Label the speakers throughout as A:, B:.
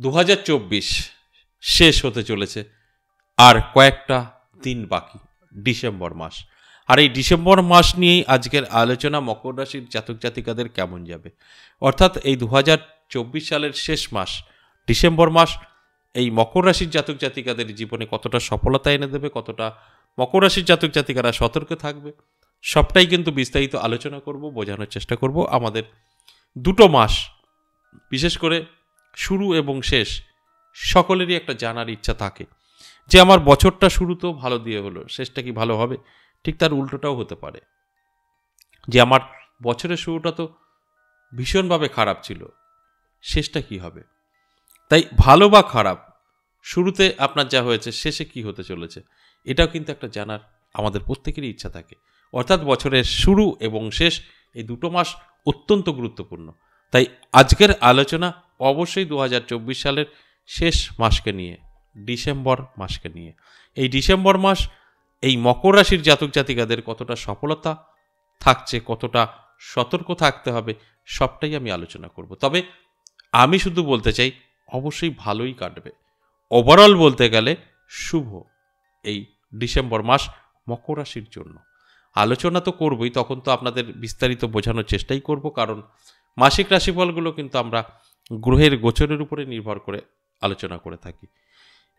A: 2024 শেষ হতে চলেছে, আর কয়েকটা দিন বাকি, ডিসেম্বর মাস। আর এই ডিসেম্বর মাস নিয়েই আজকের আলোচনা, মকর রাশির জাতক জাতিকাদের কেমন যাবে। অর্থাৎ এই 2024 সালের শেষ মাস ডিসেম্বর মাস এই মকর রাশির জাতক জাতিকাদের জীবনে কতটা সফলতা এনে দেবে, কতটা মকর রাশির জাতক জাতিকারা সতর্ক থাকবে, সবটাই কিন্তু বিস্তারিত আলোচনা করব, বোঝানোর চেষ্টা করব। আমাদের দুটো মাস, বিশেষ করে শুরু এবং শেষ, সকলেরই একটা জানার ইচ্ছা থাকে যে আমার বছরটা শুরু তো ভালো দিয়ে হলো, শেষটা কি ভালো হবে? ঠিক তার উল্টোটাও হতে পারে, যে আমার বছরের শুরুটা তো ভীষণভাবে খারাপ ছিল, শেষটা কি হবে? তাই ভালো বা খারাপ, শুরুতে আপনার যা হয়েছে, শেষে কি হতে চলেছে, এটাও কিন্তু একটা জানার আমাদের প্রত্যেকেরই ইচ্ছা থাকে। অর্থাৎ বছরের শুরু এবং শেষ এই দুটো মাস অত্যন্ত গুরুত্বপূর্ণ। তাই আজকের আলোচনা অবশ্যই 2024 সালের শেষ মাসকে নিয়ে, ডিসেম্বর মাসকে নিয়ে। এই ডিসেম্বর মাস এই মকর রাশির জাতক জাতিকাদের কতটা সফলতা থাকছে, কতটা সতর্ক থাকতে হবে, সবটাই আমি আলোচনা করব। তবে আমি শুধু বলতে চাই, অবশ্যই ভালোই কাটবে। ওভারঅল বলতে গেলে শুভ এই ডিসেম্বর মাস মকর রাশির জন্য। আলোচনা তো করবই, তখন তো আপনাদের বিস্তারিত বোঝানোর চেষ্টাই করব, কারণ মাসিক রাশিফলগুলো কিন্তু আমরা গ্রহের গোচরের উপরে নির্ভর করে আলোচনা করে থাকি।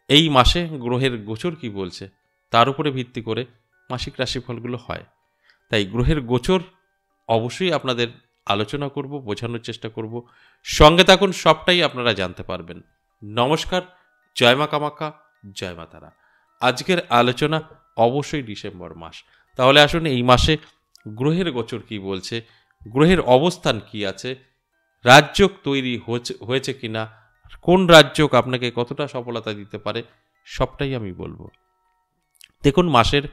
A: এই মাসে গ্রহের গোচর কি বলছে তার উপরে ভিত্তি করে মাসিক রাশিফলগুলো হয়। তাই গ্রহের গোচর অবশ্যই আপনাদের আলোচনা করব, বোঝানোর চেষ্টা করব। সঙ্গে থাকুন, সবটাই আপনারা জানতে পারবেন। নমস্কার, জয় মা কামাখ্যা, জয় মা তারা। আজকের আলোচনা অবশ্যই ডিসেম্বর মাস। তাহলে আসুন, এই মাসে গ্রহের গোচর কি বলছে, গ্রহের অবস্থান কি আছে, রাজযোগ তৈরি হয়েছে কিনা, কোন রাজযোগ আপনাকে কতটা সফলতা দিতে পারে, সবটাই আমি বলবো। দেখুন, মাসের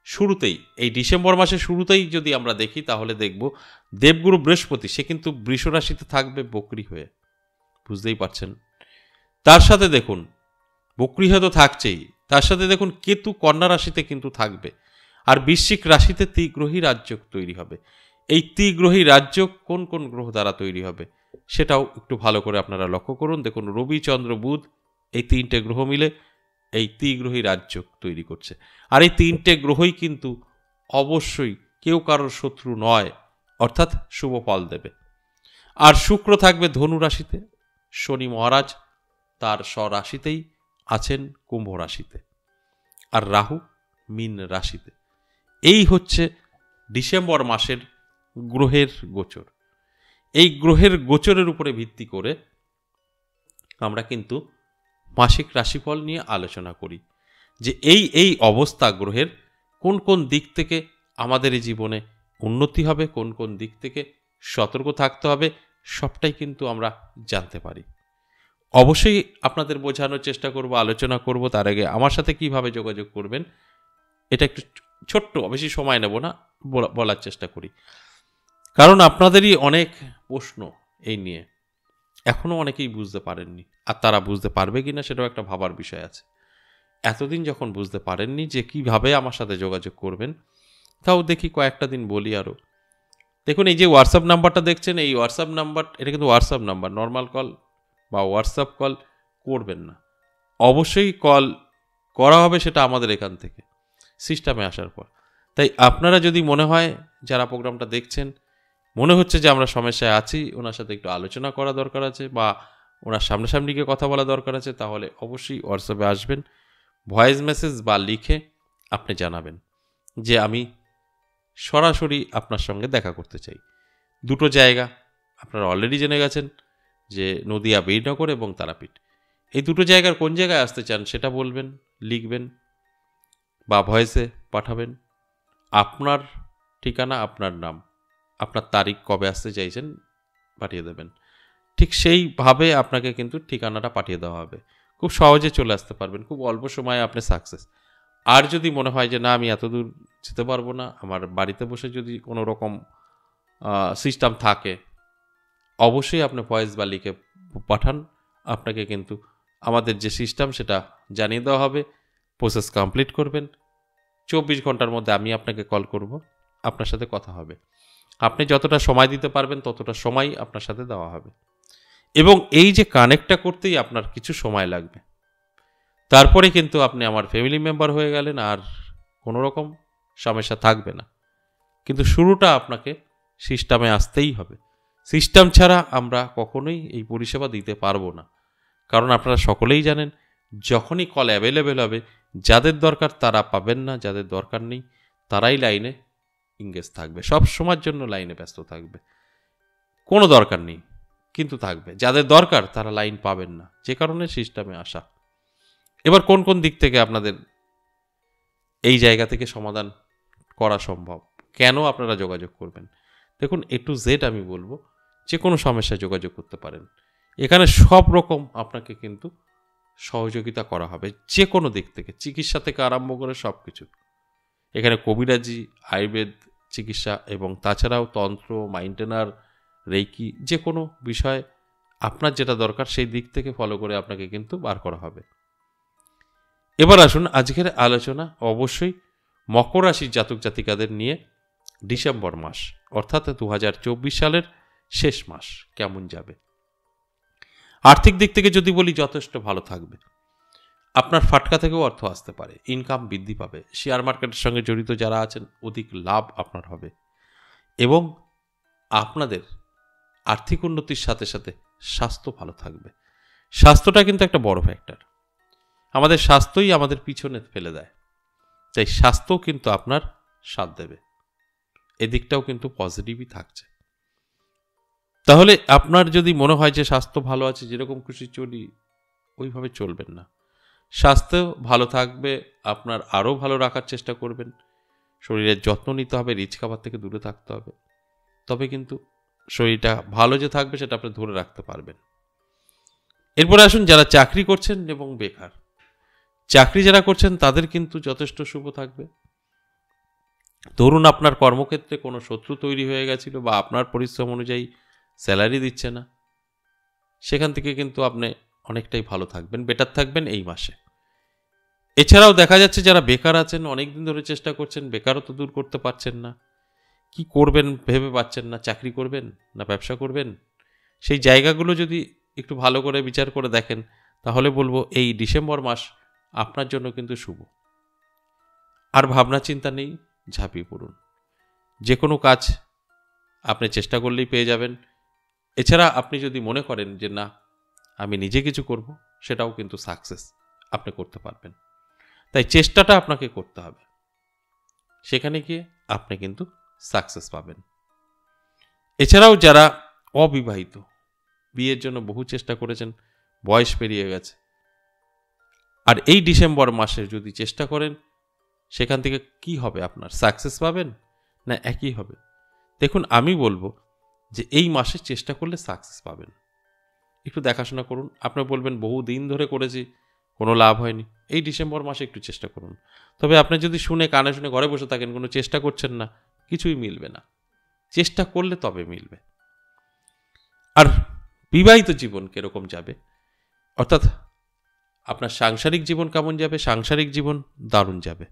A: শুরুতেই, এই ডিসেম্বর মাসের শুরুতেই যদি আমরা দেখি, তাহলে দেখব দেবগুরু বৃহস্পতি, সে কিন্তু বৃষ রাশিতে থাকবে বকরি হয়ে, বুঝতেই পারছেন। তার সাথে দেখুন বকরি হয়ে তো থাকছেই, তার সাথে দেখুন কেতু কন্যা রাশিতে কিন্তু থাকবে। আর বৃশ্চিক রাশিতে ত্রিগ্রহী রাজযোগ তৈরি হবে। এই ত্রিগ্রহী রাজযোগ কোন কোন গ্রহ দ্বারা তৈরি হবে, সেটাও একটু ভালো করে আপনারা লক্ষ্য করুন। দেখুন, রবি, চন্দ্র, বুধ, এই তিনটে গ্রহ মিলে এই ত্রিগ্রহী রাজযোগ তৈরি করছে। আর এই তিনটে গ্রহই কিন্তু অবশ্যই কেউ কারোর শত্রু নয়, অর্থাৎ শুভ ফল দেবে। আর শুক্র থাকবে ধনু রাশিতে, শনি মহারাজ তার স্বরাশিতেই আছেন, কুম্ভ রাশিতে, আর রাহু মীন রাশিতে। এই হচ্ছে ডিসেম্বর মাসের গ্রহের গোচর। এই গ্রহের গোচরের উপরে ভিত্তি করে আমরা কিন্তু মাসিক রাশিফল নিয়ে আলোচনা করি, যে এই অবস্থা গ্রহের কোন কোন দিক থেকে আমাদের এই জীবনে উন্নতি হবে, কোন কোন দিক থেকে সতর্ক থাকতে হবে, সবটাই কিন্তু আমরা জানতে পারি। অবশ্যই আপনাদের বোঝানোর চেষ্টা করব, আলোচনা করব। তার আগে আমার সাথে কিভাবে যোগাযোগ করবেন, এটা একটু ছোট্ট, বেশি সময় নেব না, বলার চেষ্টা করি। কারণ আপনাদেরই অনেক প্রশ্ন এই নিয়ে, এখনও অনেকেই বুঝতে পারেননি, আর তারা বুঝতে পারবে কিনা সেটাও একটা ভাবার বিষয় আছে। এতদিন যখন বুঝতে পারেননি যে কিভাবে আমার সাথে যোগাযোগ করবেন, তাও দেখি কয়েকটা দিন বলি আরও। দেখুন, এই যে হোয়াটসঅ্যাপ নাম্বারটা দেখছেন, এই হোয়াটসঅ্যাপ নাম্বার, এটা কিন্তু হোয়াটসঅ্যাপ নাম্বার, নর্মাল কল বা হোয়াটসঅ্যাপ কল করবেন না। অবশ্যই কল করা হবে সেটা আমাদের এখান থেকে সিস্টেমে আসার পর। তাই আপনারা যদি মনে হয়, যারা প্রোগ্রামটা দেখছেন, মনে হচ্ছে যে আমরা সমস্যায় আছি, ওনার সাথে একটু আলোচনা করা দরকার আছে, বা ওনার সামনাসামনি গিয়ে কথা বলা দরকার আছে, তাহলে অবশ্যই হোয়াটসঅ্যাপে আসবেন, ভয়েস মেসেজ বা লিখে আপনি জানাবেন যে আমি সরাসরি আপনার সঙ্গে দেখা করতে চাই। দুটো জায়গা আপনারা অলরেডি জেনে গেছেন, যে নদিয়া বীরনগর এবং তারাপীঠ। এই দুটো জায়গার কোন জায়গায় আসতে চান সেটা বলবেন, লিখবেন বা ভয়েসে পাঠাবেন। আপনার ঠিকানা, আপনার নাম, আপনার তারিখ, কবে আসতে চাইছেন পাঠিয়ে দেবেন। ঠিক সেইভাবে আপনাকে কিন্তু ঠিকানাটা পাঠিয়ে দেওয়া হবে। খুব সহজে চলে আসতে পারবেন, খুব অল্প সময়ে আপনি সাকসেস। আর যদি মনে হয় যে না, আমি এত দূর যেতে পারবো না, আমার বাড়িতে বসে যদি কোনো রকম সিস্টেম থাকে, অবশ্যই আপনি ভয়েস বা লিখে পাঠান। আপনাকে কিন্তু আমাদের যে সিস্টেম সেটা জানিয়ে দেওয়া হবে, প্রসেস কমপ্লিট করবেন। 24 ঘন্টার মধ্যে আমি আপনাকে কল করব, আপনার সাথে কথা হবে। আপনি যতটা সময় দিতে পারবেন ততটা সময় আপনার সাথে দেওয়া হবে। এবং এই যে কানেক্টটা করতেই আপনার কিছু সময় লাগবে, তারপরে কিন্তু আপনি আমার ফ্যামিলি মেম্বার হয়ে গেলেন, আর কোনো রকম সমস্যা থাকবে না। কিন্তু শুরুটা আপনাকে সিস্টেমে আসতেই হবে। সিস্টেম ছাড়া আমরা কখনোই এই পরিষেবা দিতে পারবো না। কারণ আপনারা সকলেই জানেন, যখনই কল অ্যাভেলেবেল হবে, যাদের দরকার তারা পাবেন না, যাদের দরকার নেই তারাই লাইনে ইংগেজ থাকবে, সব সময়ের জন্য লাইনে ব্যস্ত থাকবে। কোনো দরকার নেই কিন্তু থাকবে, যাদের দরকার তারা লাইন পাবেন না, যে কারণে সিস্টেমে আসা। এবার কোন কোন দিক থেকে আপনাদের এই জায়গা থেকে সমাধান করা সম্ভব, কেন আপনারা যোগাযোগ করবেন? দেখুন, A to Z আমি বলবো, যে কোনো সমস্যায় যোগাযোগ করতে পারেন। এখানে সব রকম আপনাকে কিন্তু সহযোগিতা করা হবে, যে কোনো দিক থেকে, চিকিৎসা থেকে আরম্ভ করে সব কিছু। এখানে কবিরাজি, আয়ুর্বেদ চিকিৎসা এবং তাছাড়াও তন্ত্র, মাইন্টেনার, রেইকি, যে কোনো বিষয় আপনার যেটা দরকার সেই দিক থেকে ফলো করে আপনাকে কিন্তু বার করা হবে। এবার আসুন আজকের আলোচনা অবশ্যই মকর রাশির জাতক জাতিকাদের নিয়ে। ডিসেম্বর মাস অর্থাৎ 2024 সালের শেষ মাস কেমন যাবে? আর্থিক দিক থেকে যদি বলি, যথেষ্ট ভালো থাকবে। আপনার ফাটকা থেকেও অর্থ আসতে পারে, ইনকাম বৃদ্ধি পাবে, শেয়ার মার্কেটের সঙ্গে জড়িত যারা আছেন অধিক লাভ আপনার হবে, এবং আপনাদের আর্থিক উন্নতির সাথে সাথে স্বাস্থ্য ভালো থাকবে। স্বাস্থ্যটা কিন্তু একটা বড় ফ্যাক্টর। আমাদের স্বাস্থ্যই আমাদের পিছনে ফেলে দেয়, তাই স্বাস্থ্যও কিন্তু আপনার সাথ দেবে। এদিকটাও কিন্তু পজিটিভই থাকছে। তাহলে আপনার যদি মনে হয় যে স্বাস্থ্য ভালো আছে, যেরকম খুশি চলি, ওইভাবে চলবেন না। স্বাস্থ্য ভালো থাকবে, আপনার আরও ভালো রাখার চেষ্টা করবেন। শরীরের যত্ন নিতে হবে, রিচ খাবার থেকে দূরে থাকতে হবে, তবে কিন্তু শরীরটা ভালো যে থাকবে সেটা আপনি ধরে রাখতে পারবেন। এরপরে আসুন যারা চাকরি করছেন এবং বেকার। চাকরি যারা করছেন তাদের কিন্তু যথেষ্ট শুভ থাকবে। ধরুন আপনার কর্মক্ষেত্রে কোনো শত্রু তৈরি হয়ে গেছিল, বা আপনার পরিশ্রম অনুযায়ী স্যালারি দিচ্ছে না, সেখান থেকে কিন্তু আপনি অনেকটাই ভালো থাকবেন, বেটার থাকবেন এই মাসে। এছাড়াও দেখা যাচ্ছে যারা বেকার আছেন, অনেকদিন ধরে চেষ্টা করছেন, বেকারত্ব দূর করতে পারছেন না, কি করবেন ভেবে পাচ্ছেন না, চাকরি করবেন না ব্যবসা করবেন, সেই জায়গাগুলো যদি একটু ভালো করে বিচার করে দেখেন, তাহলে বলবো এই ডিসেম্বর মাস আপনার জন্য কিন্তু শুভ। আর ভাবনা চিন্তা নেই, ঝাঁপিয়ে পড়ুন। যে কোনো কাজ আপনি চেষ্টা করলেই পেয়ে যাবেন। এছাড়া আপনি যদি মনে করেন যে না, আমি নিজে কিছু করব, সেটাও কিন্তু সাকসেস আপনি করতে পারবেন। তাই চেষ্টাটা আপনাকে করতে হবে, সেখানে গিয়ে আপনি কিন্তু সাকসেস পাবেন। এছাড়াও যারা অবিবাহিত, বিয়ের জন্য বহু চেষ্টা করেছেন, বয়স পেরিয়ে গেছে, আর এই ডিসেম্বর মাসে যদি চেষ্টা করেন, সেখান থেকে কি হবে? আপনার সাকসেস পাবেন না একই হবে? দেখুন, আমি বলবো যে এই মাসে চেষ্টা করলে সাকসেস পাবেন। একটু দেখাশোনা করুন। আপনি বলবেন বহু দিন ধরে করেছি, কোনো লাভ হয়নি, এই ডিসেম্বর মাসে একটু চেষ্টা করুন। তবে আপনি যদি শুনে কানে শুনে ঘরে বসে থাকেন, কোনো চেষ্টা করছেন না, কিছুই মিলবে না। চেষ্টা করলে তবে মিলবে। আর বিবাহিত জীবন কিরকম যাবে, অর্থাৎ আপনার সাংসারিক জীবন কেমন যাবে? সাংসারিক জীবন দারুণ যাবে।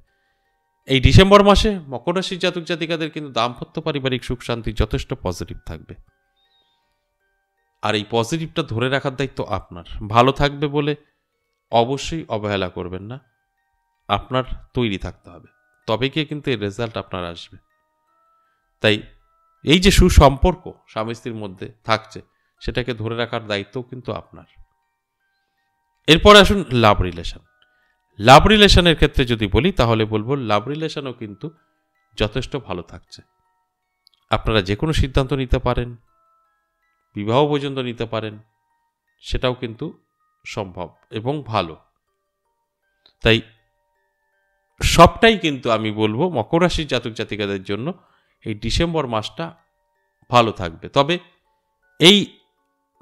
A: এই ডিসেম্বর মাসে মকর রাশির জাতক জাতিকাদের কিন্তু দাম্পত্য পারিবারিক সুখ শান্তি যথেষ্ট পজিটিভ থাকবে। আর এই পজিটিভটা ধরে রাখার দায়িত্ব আপনার। ভালো থাকবে বলে অবশ্যই অবহেলা করবেন না, আপনার তৈরি থাকতে হবে, তবে গিয়ে কিন্তু এর রেজাল্ট আপনার আসবে। তাই এই যে সুসম্পর্ক স্বামী স্ত্রীর মধ্যে থাকছে, সেটাকে ধরে রাখার দায়িত্বও কিন্তু আপনার। এরপর আসুন লাভ রিলেশন। লাভ রিলেশনের ক্ষেত্রে যদি বলি, তাহলে বলবো লাভ রিলেশনও কিন্তু যথেষ্ট ভালো থাকছে। আপনারা যে কোনো সিদ্ধান্ত নিতে পারেন, বিবাহ পর্যন্ত নিতে পারেন, সেটাও কিন্তু সম্ভব এবং ভালো। তাই সবটাই কিন্তু আমি বলবো মকর রাশির জাতক জাতিকাদের জন্য এই ডিসেম্বর মাসটা ভালো থাকবে। তবে এই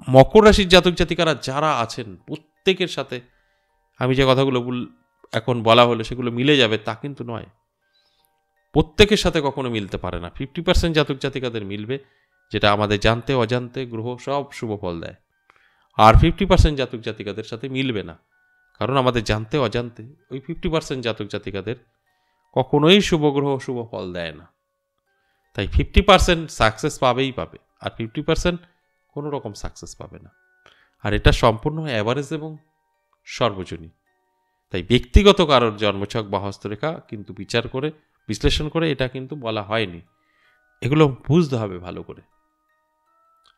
A: মকর রাশির জাতক জাতিকারা যারা আছেন, প্রত্যেকের সাথে আমি যে কথাগুলো এখন বলা হলো সেগুলো মিলে যাবে তা কিন্তু নয়। প্রত্যেকের সাথে কখনো মিলতে পারে না। 50% জাতক জাতিকাদের মিলবে, যেটা আমাদের জানতে অজান্তে গ্রহ সব শুভ ফল দেয়। আর 50% জাতক জাতিকাদের সাথে মিলবে না, কারণ আমাদের জানতে অজান্তে ওই 50% জাতক জাতিকাদের কখনোই শুভ গ্রহ শুভ ফল দেয় না। তাই 50% সাকসেস পাবেই পাবে, আর 50% কোনো রকম সাকসেস পাবে না। আর এটা সম্পূর্ণ অ্যাভারেজ এবং সর্বজনীন। তাই ব্যক্তিগত কারোর জন্মছক বা হস্তরেখা কিন্তু বিচার করে বিশ্লেষণ করে এটা কিন্তু বলা হয়নি। এগুলো বুঝতে হবে ভালো করে।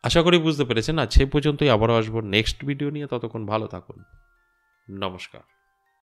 A: আশা করি বুঝতে পেরেছেন। আজ সে পর্যন্তই, আবারও আসবো নেক্সট ভিডিও নিয়ে। ততক্ষণ ভালো থাকুন। নমস্কার।